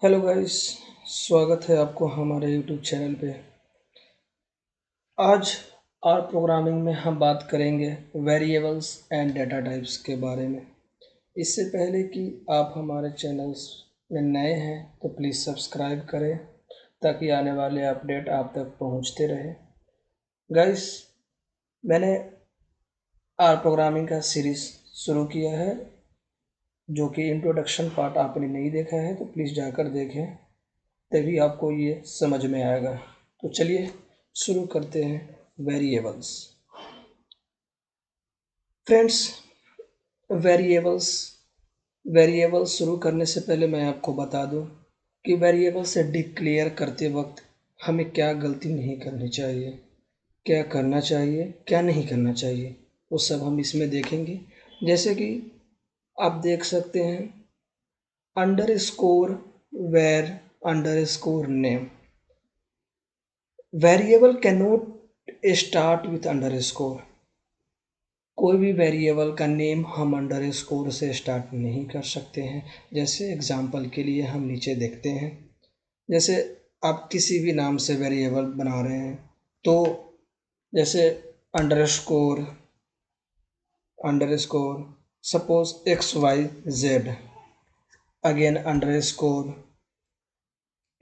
Hello guys, स्वागत है आपको हमारे यूट्यूब चैनल पे। आज आर प्रोग्रामिंग में हम बात करेंगे वेरिएबल्स एंड डेटा टाइप्स के बारे में। इससे पहले कि आप हमारे चैनल्स में नए हैं तो प्लीज़ सब्सक्राइब करें ताकि आने वाले अपडेट आप तक पहुंचते रहे। गाइस, मैंने आर प्रोग्रामिंग का सीरीज़ शुरू किया है जो कि इंट्रोडक्शन पार्ट आपने नहीं देखा है तो प्लीज़ जाकर देखें, तभी आपको ये समझ में आएगा। तो चलिए शुरू करते हैं वेरिएबल्स। फ्रेंड्स, वेरिएबल्स वेरिएबल्स शुरू करने से पहले मैं आपको बता दूं कि वेरिएबल से डिक्लेयर करते वक्त हमें क्या गलती नहीं करनी चाहिए, क्या करना चाहिए, क्या नहीं करना चाहिए, वो सब हम इसमें देखेंगे। जैसे कि आप देख सकते हैं underscore where underscore name. Variable can not start with underscore. कोई भी वेरिएबल का नेम हम अंडरस्कोर से स्टार्ट नहीं कर सकते हैं। जैसे एग्जांपल के लिए हम नीचे देखते हैं, जैसे आप किसी भी नाम से वेरिएबल बना रहे हैं तो जैसे underscore underscore suppose XYZ, again underscore,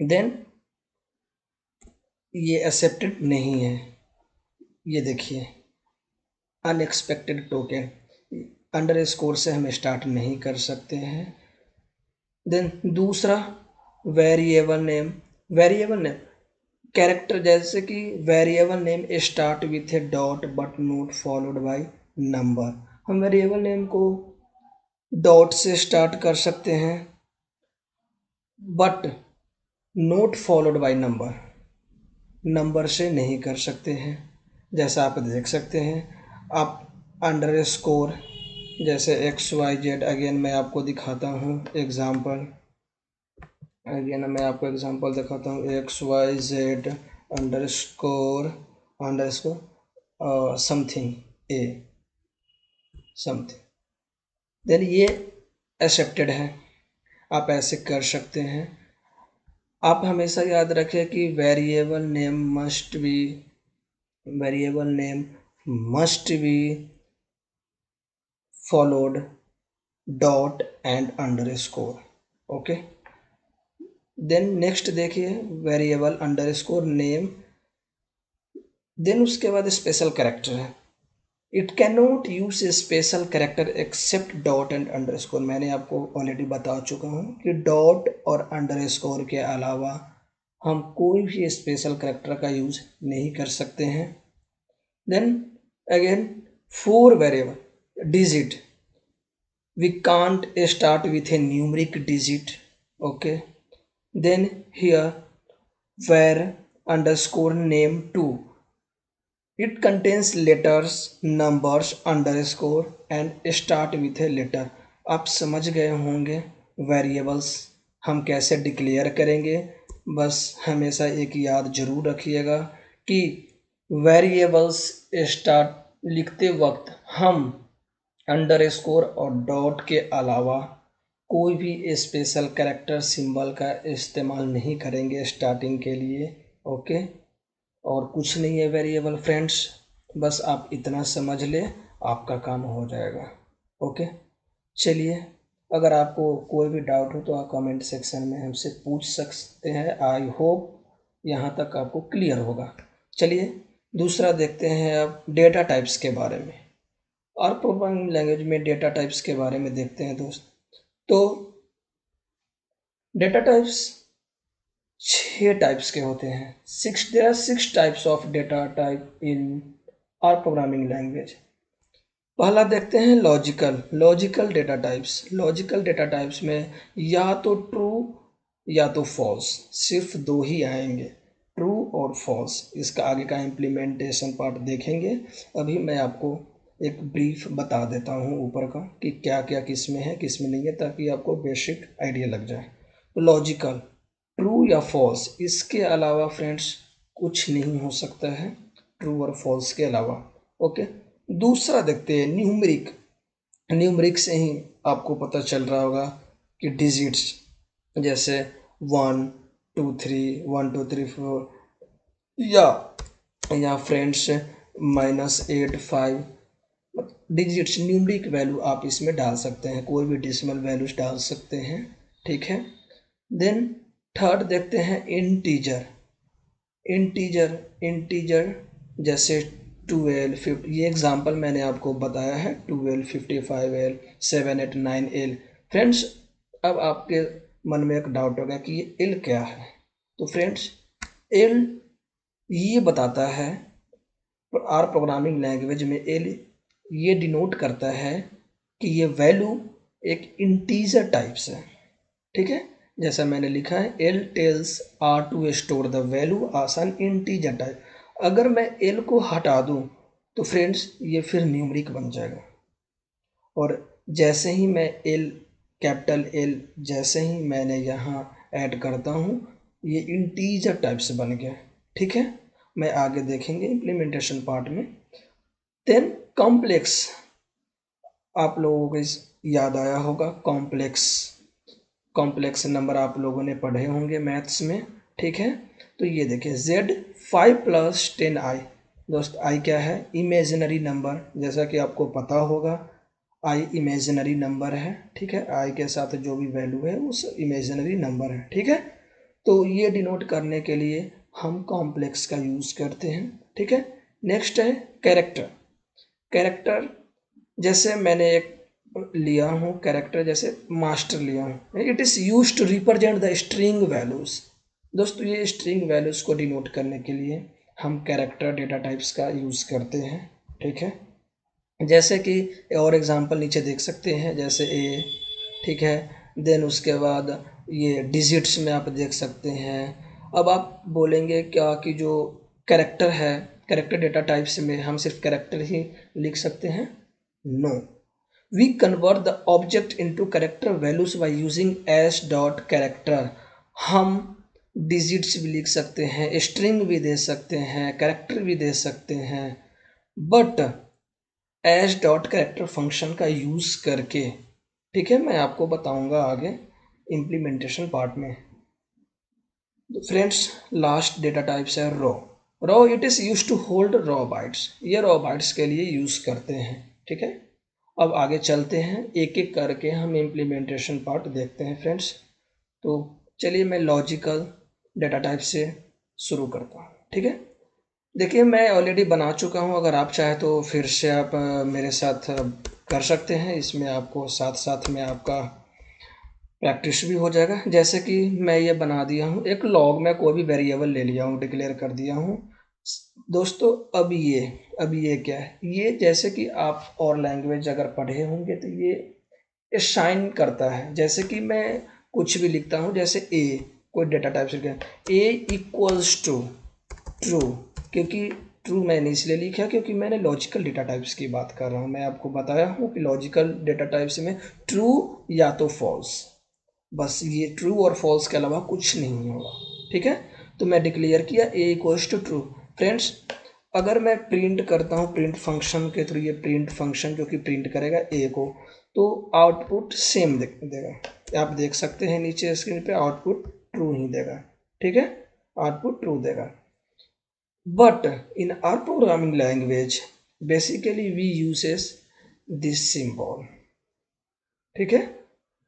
then ये एक्सेप्टेड नहीं है। ये देखिए अनएक्सपेक्टेड टोकन, अंडरस्कोर से हम स्टार्ट नहीं कर सकते हैं। देन दूसरा वेरिएबल नेम कैरेक्टर, जैसे कि variable name start with A dot but not followed by number. हम वेरिएबल नेम को डॉट से स्टार्ट कर सकते हैं but not followed by number, number से नहीं कर सकते हैं। जैसा आप देख सकते हैं आप अंडरस्कोर जैसे XYZ, अगेन मैं आपको दिखाता हूँ एग्जांपल, दिखाता हूँ XYZ अंडरस्कोर समथिंग ए समथिंग, देन ये एक्सेप्टेड है। आप ऐसे कर सकते हैं। आप हमेशा याद रखें कि variable name must be followed dot and underscore. Okay, then next देखिए वेरिएबल अंडरस्कोर नेम, देन उसके बाद स्पेशल कैरेक्टर है। It can not use a special character except dot and underscore. मैंने आपको ऑलरेडी बता चुका हूँ कि डॉट और अंडरस्कोर के अलावा हम कोई भी स्पेशल कैरेक्टर का यूज नहीं कर सकते हैं। Then again four variable digit, we can't start with a numeric digit. Okay, then here where underscore name 2, it contains letters, numbers, underscore and start with a letter. आप समझ गए होंगे variables हम कैसे डिक्लेयर करेंगे। बस हमेशा एक याद जरूर रखिएगा कि वेरिएबल्स स्टार्ट लिखते वक्त हम अंडरस्कोर और डॉट के अलावा कोई भी स्पेशल कैरेक्टर सिंबल का इस्तेमाल नहीं करेंगे स्टार्टिंग के लिए। ओके, और कुछ नहीं है वेरिएबल फ्रेंड्स, बस आप इतना समझ ले आपका काम हो जाएगा। ओके, चलिए अगर आपको कोई भी डाउट हो तो आप कमेंट सेक्शन में हमसे पूछ सकते हैं। आई होप यहाँ तक आपको क्लियर होगा। चलिए दूसरा देखते हैं अब डेटा टाइप्स के बारे में। और प्रोग्रामिंग लैंग्वेज में डेटा टाइप्स के बारे में देखते हैं दोस्त। तो डेटा टाइप्स 6 टाइप्स के होते हैं। There are 6 types of data type in R programming language. पहला देखते हैं logical data types. Logical data types में या तो ट्रू या तो फॉल्स, सिर्फ दो ही आएंगे, ट्रू और फॉल्स। इसका आगे का इम्प्लीमेंटेशन पार्ट देखेंगे। अभी मैं आपको एक ब्रीफ बता देता हूँ ऊपर का कि क्या क्या किस में है किस में नहीं है, ताकि आपको बेसिक आइडिया लग जाए। तो लॉजिकल ट्रू या फॉल्स, इसके अलावा फ्रेंड्स कुछ नहीं हो सकता है ट्रू और फॉल्स के अलावा। ओके, दूसरा देखते हैं न्यूमरिक से ही आपको पता चल रहा होगा कि डिजिट्स, जैसे 1 2 3 1 2 3 4 या फ्रेंड्स -8 5 डिजिट्स न्यूमरिक वैल्यू आप इसमें डाल सकते हैं, कोई भी डेसिमल वैल्यूज डाल सकते हैं, ठीक है। देन थर्ड देखते हैं इंटीजर। इंटीजर जैसे 12 50, ये एग्जांपल मैंने आपको बताया है, 12 55L 7 8 9L। फ्रेंड्स अब आपके मन में एक डाउट होगा कि ये एल क्या है। तो फ्रेंड्स एल ये बताता है, आर प्रोग्रामिंग लैंग्वेज में एल ये डिनोट करता है कि ये वैल्यू एक इंटीजर टाइप्स है, ठीक है। जैसा मैंने लिखा है L tells R to store the value आसान इंटीजर टाइप। अगर मैं एल को हटा दूं तो फ्रेंड्स ये फिर न्यूमरिक बन जाएगा, और जैसे ही मैं एल कैपिटल एल जैसे ही मैंने यहाँ ऐड करता हूँ ये इंटीजर टाइप से बन गया, ठीक है। मैं आगे देखेंगे इम्प्लीमेंटेशन पार्ट में। देन कॉम्प्लेक्स, आप लोगों को याद आया होगा कॉम्प्लेक्स नंबर आप लोगों ने पढ़े होंगे मैथ्स में, ठीक है। तो ये देखिए Z 5 + 10i। दोस्त i क्या है? इमेजिनरी नंबर, जैसा कि आपको पता होगा i इमेजिनरी नंबर है, ठीक है। i के साथ जो भी वैल्यू है उस इमेजिनरी नंबर है, ठीक है। तो ये डिनोट करने के लिए हम कॉम्प्लेक्स का यूज़ करते हैं, ठीक है। नेक्स्ट है कैरेक्टर। जैसे मैंने एक लिया हूँ कैरेक्टर, जैसे मास्टर लिया हूँ, it is use to represent the string values. दोस्तों ये स्ट्रिंग वैल्यूज़ को डिनोट करने के लिए हम कैरेक्टर डेटा टाइप्स का यूज़ करते हैं, ठीक है। जैसे कि और एग्जांपल नीचे देख सकते हैं, जैसे ए, ठीक है। देन उसके बाद ये डिजिट्स में आप देख सकते हैं। अब आप बोलेंगे क्या कि जो कैरेक्टर है, कैरेक्टर डेटा टाइप्स में हम सिर्फ कैरेक्टर ही लिख सकते हैं? No, we convert the object into character values by using s.character। हम डिजिट्स भी लिख सकते हैं, स्ट्रिंग भी दे सकते हैं, कैरेक्टर भी दे सकते हैं, बट s.character फंक्शन का यूज़ करके, ठीक है। मैं आपको बताऊंगा आगे इम्प्लीमेंटेशन पार्ट में। तो फ्रेंड्स लास्ट डेटा टाइप्स है raw it is use to hold raw bytes. ये रॉ बाइट्स के लिए यूज़ करते हैं, ठीक है। अब आगे चलते हैं, एक एक करके हम इम्प्लीमेंटेशन पार्ट देखते हैं फ्रेंड्स। तो चलिए मैं लॉजिकल डेटा टाइप से शुरू करता हूँ, ठीक है। देखिए मैं ऑलरेडी बना चुका हूँ, अगर आप चाहें तो फिर से आप मेरे साथ कर सकते हैं, इसमें आपको साथ साथ में आपका प्रैक्टिस भी हो जाएगा। जैसे कि मैं ये बना दिया हूँ एक लॉग में कोई भी वेरिएबल ले लिया हूँ, डिक्लेयर कर दिया हूँ। दोस्तों अब ये क्या है, ये जैसे कि आप और लैंग्वेज अगर पढ़े होंगे तो ये शाइन करता है। जैसे कि मैं कुछ भी लिखता हूँ, जैसे ए, कोई डेटा टाइप से ए इक्वल्स टू ट्रू, क्योंकि ट्रू मैंने इसलिए लिखा क्योंकि मैंने लॉजिकल डेटा टाइप्स की बात कर रहा हूँ। मैं आपको बताया हूँ कि लॉजिकल डेटा टाइप्स में ट्रू या तो फॉल्स, बस ये ट्रू और फॉल्स के अलावा कुछ नहीं होगा, ठीक है। तो मैं डिक्लेयर किया ए इक्वल्स टू ट्रू। फ्रेंड्स अगर मैं प्रिंट करता हूँ प्रिंट फंक्शन के थ्रू, ये प्रिंट फंक्शन जो कि प्रिंट करेगा ए को, तो आउटपुट सेम देगा। आप देख सकते हैं नीचे स्क्रीन पे आउटपुट ट्रू ही देगा, ठीक है, आउटपुट ट्रू देगा। But in our programming language, basically we uses this symbol, ठीक है,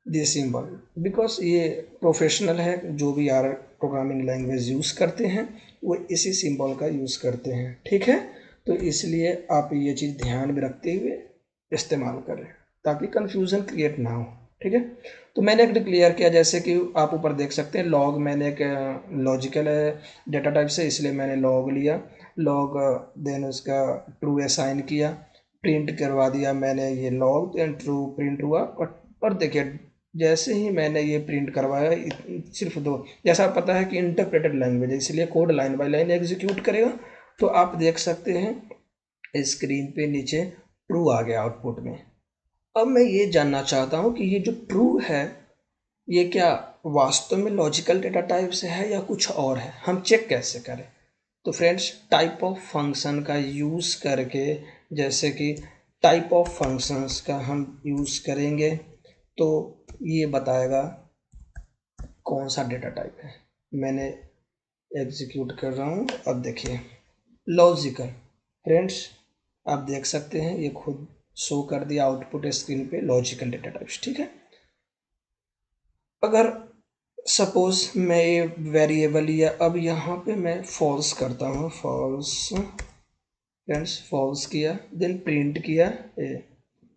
this symbol, because ये प्रोफेशनल है, जो भी यार प्रोग्रामिंग लैंग्वेज यूज़ करते हैं वो इसी सिंबल का यूज़ करते हैं, ठीक है। तो इसलिए आप ये चीज़ ध्यान में रखते हुए इस्तेमाल करें ताकि कंफ्यूजन क्रिएट ना हो, ठीक है। तो मैंने एक डिक्लेयर किया, जैसे कि आप ऊपर देख सकते हैं लॉग, मैंने एक लॉजिकल डेटा टाइप से इसलिए मैंने लॉग लिया, लॉग देन उसका ट्रू असाइन किया, प्रिंट करवा दिया मैंने ये लॉग, देन ट्रू प्रिंट हुआ। और देखिए जैसे ही मैंने ये प्रिंट करवाया, सिर्फ दो, जैसा पता है कि इंटरप्रेटेड लैंग्वेज है इसलिए code line by line execute करेगा। तो आप देख सकते हैं स्क्रीन पे नीचे ट्रू आ गया आउटपुट में। अब मैं ये जानना चाहता हूँ कि ये जो ट्रू है ये क्या वास्तव में लॉजिकल डेटा टाइप से है या कुछ और है, हम चेक कैसे करें। तो फ्रेंड्स टाइप ऑफ फंक्शन का यूज़ करके, जैसे कि टाइप ऑफ फंक्शंस का हम यूज़ करेंगे तो ये बताएगा कौन सा डेटा टाइप है। मैंने एग्जीक्यूट कर रहा हूँ। अब देखिए लॉजिकल, फ्रेंड्स आप देख सकते हैं ये खुद शो कर दिया आउटपुट स्क्रीन पे लॉजिकल डेटा टाइप्स। ठीक है, अगर सपोज मैं ये वेरिएबल या अब यहाँ पे मैं फॉल्स करता हूँ, फॉल्स फ्रेंड्स, फॉल्स किया देन प्रिंट किया ए,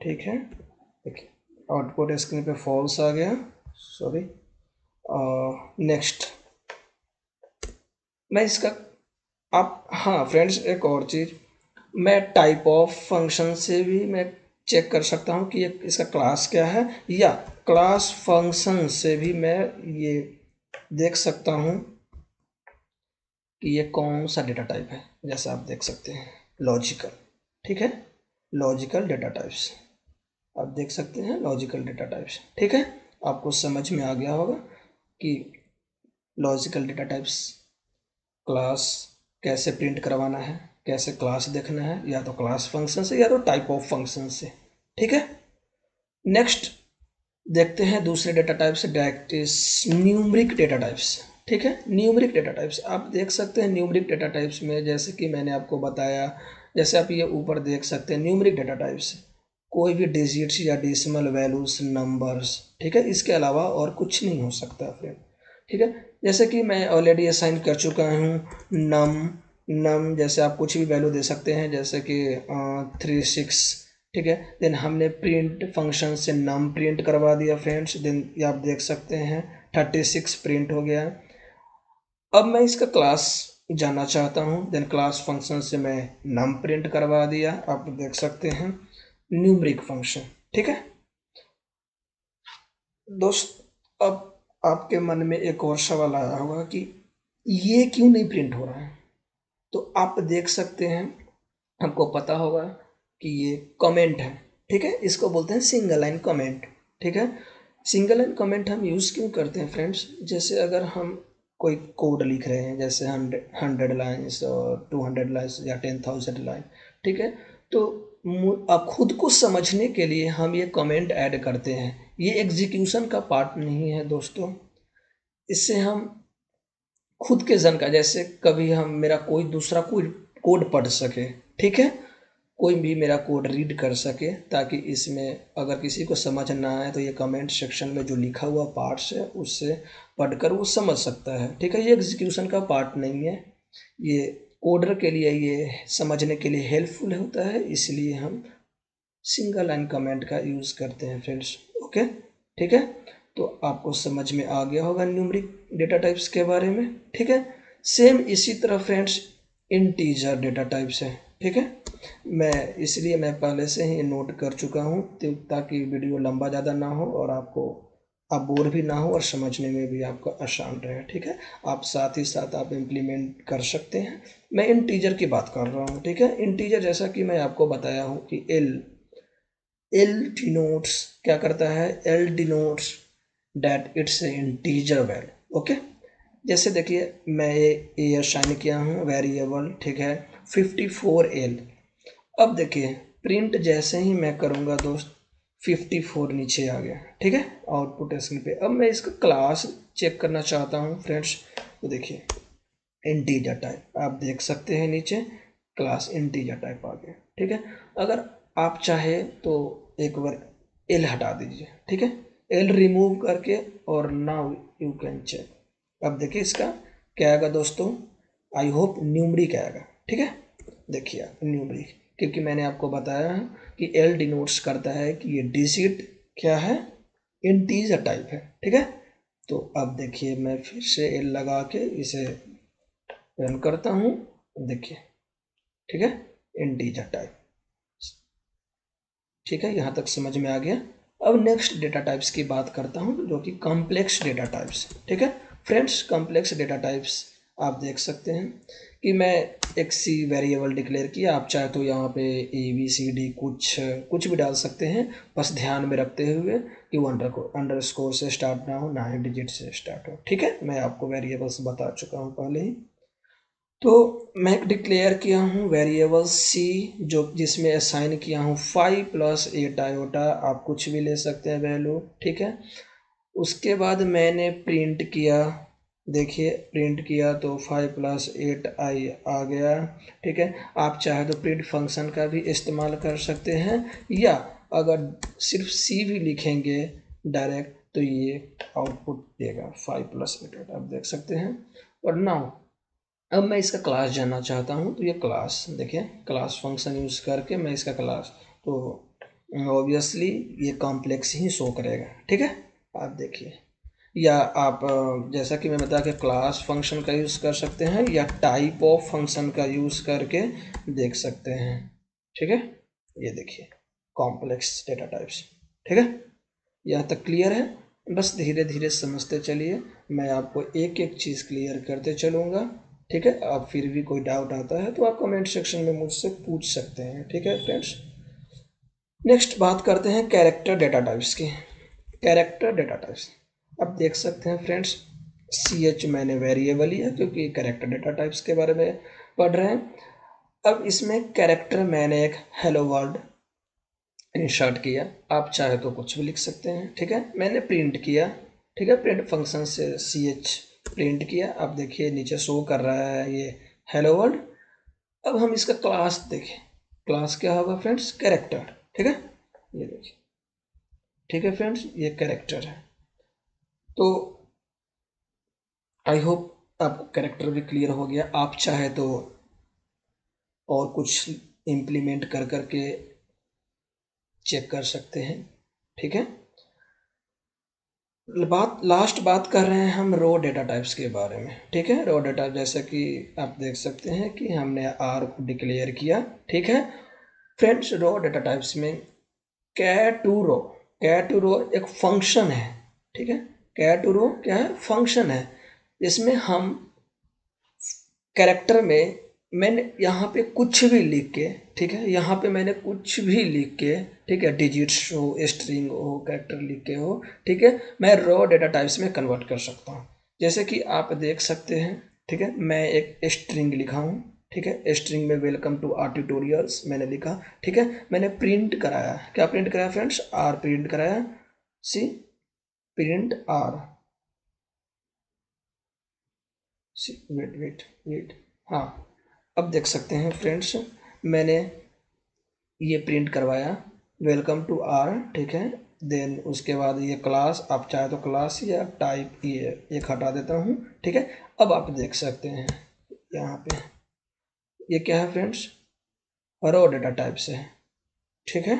ठीक है, देखिए आउटपुट स्क्रीन पे फॉल्स आ गया, सॉरी। नेक्स्ट मैं इसका, आप हाँ फ्रेंड्स एक और चीज़, मैं टाइप ऑफ फंक्शन से भी मैं चेक कर सकता हूँ कि ये इसका क्लास क्या है, या क्लास फंक्शन से भी मैं ये देख सकता हूँ कि ये कौन सा डेटा टाइप है। जैसा आप देख सकते हैं लॉजिकल, ठीक है, लॉजिकल डेटा टाइप्स आप देख सकते हैं, लॉजिकल डेटा टाइप्स। ठीक है, आपको समझ में आ गया होगा कि लॉजिकल डेटा टाइप्स क्लास कैसे प्रिंट करवाना है, कैसे क्लास देखना है, या तो क्लास फंक्शन से या तो टाइप ऑफ फंक्शन से। ठीक है, नेक्स्ट देखते हैं दूसरे data types, numeric data types. ठीक है, न्यूमरिक डेटा टाइप्स आप देख सकते हैं। न्यूमरिक डेटा टाइप्स में जैसे कि मैंने आपको बताया, जैसे आप ये ऊपर देख सकते हैं न्यूमरिक डेटा टाइप्स कोई भी डिजिट्स या डेसिमल वैल्यूज नंबर्स, ठीक है, इसके अलावा और कुछ नहीं हो सकता फ्रेंड। ठीक है, जैसे कि मैं ऑलरेडी असाइन कर चुका हूँ नम जैसे आप कुछ भी वैल्यू दे सकते हैं, जैसे कि 3 6, ठीक है। देन हमने प्रिंट फंक्शन से नम प्रिंट करवा दिया फ्रेंड्स, देन ये आप देख सकते हैं 36 प्रिंट हो गया। अब मैं इसका क्लास जानना चाहता हूँ, देन क्लास फंक्शन से मैं नम प्रिंट करवा दिया, आप देख सकते हैं न्यूमरिक फंक्शन। ठीक है दोस्त, अब आपके मन में एक और सवाल आया होगा कि ये क्यों नहीं प्रिंट हो रहा है। तो आप देख सकते हैं, आपको पता होगा कि ये कमेंट है, ठीक है, इसको बोलते हैं सिंगल लाइन कमेंट। ठीक है, सिंगल लाइन कमेंट हम यूज़ क्यों करते हैं फ्रेंड्स, जैसे अगर हम कोई कोड लिख रहे हैं, जैसे 100 लाइन्स और 200 लाइन्स या 10,000 लाइन, ठीक है, तो आप खुद को समझने के लिए हम ये कमेंट ऐड करते हैं। ये एग्जीक्यूशन का पार्ट नहीं है दोस्तों, इससे हम खुद के जन का, जैसे कभी हम मेरा कोई दूसरा कोई कोड पढ़ सके, ठीक है, कोई भी मेरा कोड रीड कर सके, ताकि इसमें अगर किसी को समझ ना आए तो ये कमेंट सेक्शन में जो लिखा हुआ पार्ट्स है उससे पढ़कर वो समझ सकता है। ठीक है, ये एग्जीक्यूशन का पार्ट नहीं है, ये कोडर के लिए ये समझने के लिए हेल्पफुल होता है, इसलिए हम सिंगल लाइन कमेंट का यूज़ करते हैं फ्रेंड्स। ओके, ठीक है, तो आपको समझ में आ गया होगा न्यूमरिक डेटा टाइप्स के बारे में। ठीक है, सेम इसी तरह फ्रेंड्स इंटीजर डेटा टाइप्स है। ठीक है, मैं इसलिए मैं पहले से ही नोट कर चुका हूँ ताकि वीडियो लंबा ज़्यादा ना हो और आप बोर भी ना हो और समझने में भी आपको आसान रहे। ठीक है, आप साथ ही साथ आप इम्प्लीमेंट कर सकते हैं। मैं इंटीजर की बात कर रहा हूँ। ठीक है, इंटीजर जैसा कि मैं आपको बताया हूँ कि एल डिनोट्स क्या करता है, L denotes that it's integer value. Okay, जैसे देखिए मैं ये असाइन किया हूँ वेरिएबल, ठीक है, 54L। अब देखिए प्रिंट जैसे ही मैं करूँगा दोस्त 54 नीचे आ गया। ठीक है, आउटपुट स्क्रीन पे। अब मैं इसका क्लास चेक करना चाहता हूँ फ्रेंड्स, तो देखिए इंटीजर टाइप आप देख सकते हैं, नीचे क्लास इंटीजर टाइप आ गया। ठीक है, अगर आप चाहे तो एक बार एल हटा दीजिए। ठीक है, एल रिमूव करके और नाउ यू कैन चेक। अब देखिए इसका क्या आएगा दोस्तों, आई होप न्यूमरिक आएगा। ठीक है, देखिए आप न्यूमरिक, क्योंकि मैंने आपको बताया है कि एल डिनोट्स करता है कि ये डिजिट क्या है, इंटीजर टाइप है। ठीक है, तो अब देखिए मैं फिर से एल लगा के इसे रन करता हूँ, देखिए ठीक है, इंटीजर टाइप। ठीक है, यहाँ तक समझ में आ गया। अब नेक्स्ट डेटा टाइप्स की बात करता हूँ जो कि कॉम्प्लेक्स डेटा टाइप्स। ठीक है फ्रेंड्स, कॉम्प्लेक्स डेटा टाइप्स आप देख सकते हैं कि मैं एक सी वेरिएबल डिक्लेयर किया, आप चाहे तो यहाँ पे ABCD कुछ भी डाल सकते हैं, बस ध्यान में रखते हुए कि वो अंडरस्कोर से स्टार्ट ना हो, ना ही डिजिट से स्टार्ट हो। ठीक है, मैं आपको वेरिएबल्स बता चुका हूँ पहले ही। तो मैं डिक्लेयर किया हूँ वेरिएबल सी, जो जिसमें असाइन किया हूँ 5 + 8 आयोटा, आप कुछ भी ले सकते हैं वैल्यू। ठीक है, उसके बाद मैंने प्रिंट किया, देखिए प्रिंट किया तो 5 + 8i आ गया। ठीक है, आप चाहे तो प्रिंट फंक्शन का भी इस्तेमाल कर सकते हैं, या अगर सिर्फ सी भी लिखेंगे डायरेक्ट तो ये आउटपुट देगा 5 + 8, आप देख सकते हैं। और नाउ अब मैं इसका क्लास जानना चाहता हूँ, तो ये क्लास देखिए, क्लास फंक्शन यूज़ करके मैं इसका क्लास, तो ऑब्वियसली ये कॉम्प्लेक्स ही शो करेगा। ठीक है, आप देखिए, या आप जैसा कि मैं बताया कि क्लास फंक्शन का यूज़ कर सकते हैं या टाइप ऑफ फंक्शन का यूज़ करके देख सकते हैं। ठीक है, ये देखिए कॉम्प्लेक्स डेटा टाइप्स। ठीक है, यहाँ तक क्लियर है? बस धीरे धीरे समझते चलिए, मैं आपको एक एक चीज़ क्लियर करते चलूँगा। ठीक है, आप फिर भी कोई डाउट आता है तो आप कमेंट सेक्शन में मुझसे पूछ सकते हैं। ठीक है फ्रेंड्स, नेक्स्ट बात करते हैं कैरेक्टर डेटा टाइप्स की। कैरेक्टर डेटा टाइप्स, अब देख सकते हैं फ्रेंड्स, CH मैंने वेरिएबल लिया क्योंकि कैरेक्टर डेटा टाइप्स के बारे में पढ़ रहे हैं। अब इसमें कैरेक्टर मैंने एक हेलो वर्ल्ड इंसर्ट किया, आप चाहे तो कुछ भी लिख सकते हैं। ठीक है, मैंने प्रिंट किया। ठीक है, प्रिंट फंक्शन से CH प्रिंट किया, आप देखिए नीचे शो कर रहा है ये हेलो वर्ल्ड। अब हम इसका क्लास देखें, क्लास क्या होगा फ्रेंड्स? कैरेक्टर। ठीक है, ये देखिए, ठीक है फ्रेंड्स, ये कैरेक्टर है। तो आई होप आपको कैरेक्टर भी क्लियर हो गया। आप चाहे तो और कुछ इम्प्लीमेंट कर करके चेक कर सकते हैं। ठीक है, लास्ट बात कर रहे हैं हम रो डेटा टाइप्स के बारे में। ठीक है, रो डेटा, जैसे कि आप देख सकते हैं कि हमने आर को डिक्लेयर किया। ठीक है फ्रेंड्स, रो डेटा टाइप्स में कैटूरो, कैटूरो एक फंक्शन है। ठीक है, कैटूरो क्या है? फंक्शन है। इसमें हम कैरेक्टर में मैंने यहाँ पे कुछ भी लिख के, ठीक है, यहाँ पे मैंने कुछ भी लिख के, ठीक है, डिजिट्स हो, स्ट्रिंग हो, कैरेक्टर लिख के हो, ठीक है, मैं रॉ डेटा टाइप्स में कन्वर्ट कर सकता हूँ। जैसे कि आप देख सकते हैं, ठीक है, मैं एक स्ट्रिंग लिखा हूँ। ठीक है, स्ट्रिंग में वेलकम टू आर ट्यूटोरियल्स मैंने लिखा। ठीक है, मैंने प्रिंट कराया, क्या प्रिंट कराया फ्रेंड्स? आर प्रिंट कराया। C print R, C wait wait wait, हाँ, अब देख सकते हैं फ्रेंड्स, मैंने ये प्रिंट करवाया वेलकम टू आर। ठीक है, देन उसके बाद ये क्लास, आप चाहे तो क्लास या टाइप ये एक हटा देता हूँ। ठीक है, अब आप देख सकते हैं यहाँ पे ये क्या है फ्रेंड्स? रो डेटा टाइप से है। ठीक है,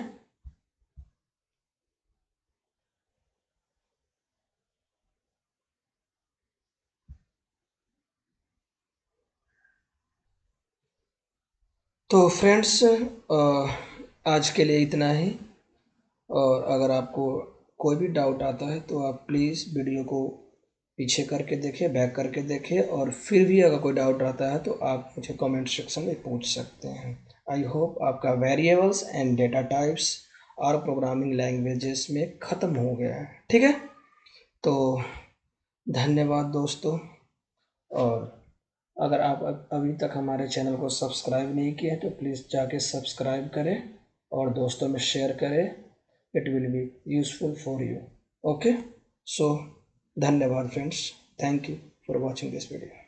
तो फ्रेंड्स आज के लिए इतना ही। और अगर आपको कोई भी डाउट आता है तो आप प्लीज़ वीडियो को पीछे करके देखें, बैक करके देखें, और फिर भी अगर कोई डाउट आता है तो आप मुझे कमेंट सेक्शन में पूछ सकते हैं। आई होप आपका वेरिएबल्स एंड डेटा टाइप्स और प्रोग्रामिंग लैंग्वेजेस में ख़त्म हो गया है। ठीक है, तो धन्यवाद दोस्तों। और अगर आप अभी तक हमारे चैनल को सब्सक्राइब नहीं किए तो प्लीज़ जाके सब्सक्राइब करें और दोस्तों में शेयर करें। It will be useful for you. Okay, so धन्यवाद friends, thank you for watching this video.